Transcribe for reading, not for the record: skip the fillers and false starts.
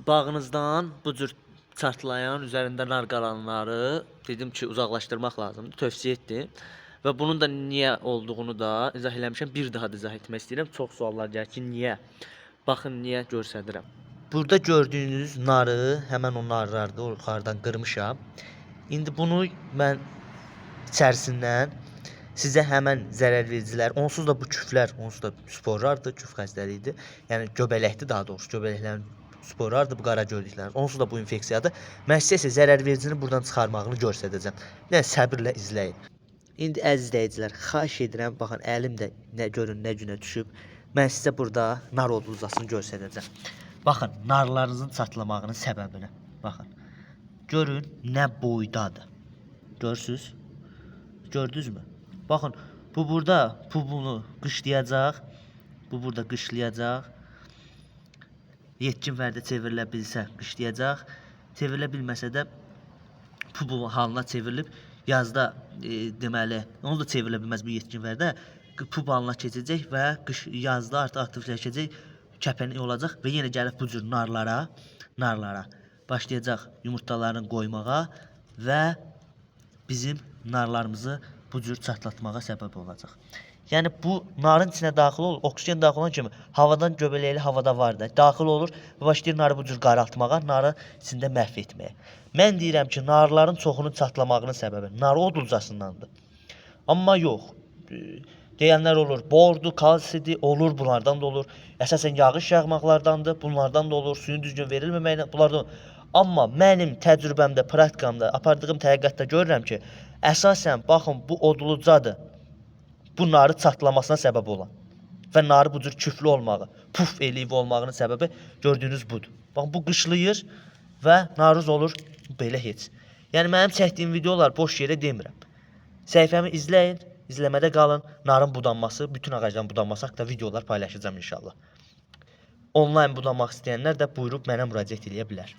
Bağınızdan bu cür çatlayan, üzərində nar qalanları dedim ki, uzaqlaşdırmaq lazımdır, tövsiyə etdim. Və bunun da niyə olduğunu da izah eləmişəm. Bir daha da izah etmək istəyirəm. Çox suallar gəlir ki, niyə? Baxın, niyə göstərirəm. Burada gördüyünüz narı, həmən o narlarda o yuxarıdan qırmışam. İndi bunu mən içərisindən sizə həmən zərərvericilər, onsuz da bu küflər, onsuz da sporlardır, küf xəstəliyidir. Yəni göbələkdir daha doğrusu, göbələklərin sporlardır bu qara gördükləriniz. Onsuz da bu infeksiyadır. Mən sizə isə zərərvericini buradan çıxarmağını göstərəcəm. Yəni səbirlə izləyin. İndi əziz izləyicilər, xahiş edirəm, baxın əlim də nə görün nə günə düşüb. Mən sizə burada nar odlucasını göstərəcəm. Baxın, narlarınızın çatlamağının səbəbini. Baxın. Görün nə boydadır. Görürsüz? Gördünüzmü? Baxın, bu burada bunu qışlayacaq. Bu burada qışlayacaq. Yetkin vərdə çevrilə bilsə qışlayacaq. Çevrilə bilməsə də bu halına çevrilib yazda deməli, onu da çevrilə bilməz bu yetkin vərdə. Pub halına keçəcək və yazda artıq aktivləşəcək, kəpənək olacaq və yenə gəlib bu cür narlara başlayacaq yumurtalarını qoymağa və bizim narlarımızı bu cür çatlatmağa səbəb olacaq. Yəni bu narın içinə daxil olur, oksigen daxil olan kimi havadan göbələkli havada var da, daxil olur və başlayır narı bu cür qaraltmağa, narı içində məhv etməyə. Mən deyirəm ki, narların çoxunun çatlamağının səbəbi nar odulcasındandır. Amma yox, deyənlər olur, bordur, kalsidir, olur, bunlardan da olur. Əsasən yağış yağmaqlardandır, bunlardan da olur, suyun düzgün verilməməklə, bunlardan olur. Amma mənim təcrübəmdə, praktikamda, apardığım tədqiqatda görürəm ki, əsasən baxın bu odlucadır. Bu narı çatlamasına səbəb olan və narı bu cür küflü olmağı, puf eləyib olmağının səbəbi gördüyünüz budur. Baxın bu qışlayır və narız olur belə heç. Yəni mənim çəkdiyim videolar boş yerə demirəm. Səhifəmi izləyin, izləmədə qalın. Narın budanması, bütün ağacların budanması haqqında videolar paylaşacağam inşallah. Onlayn budanmaq istəyənlər də buyurub mənə müraciət edə bilər.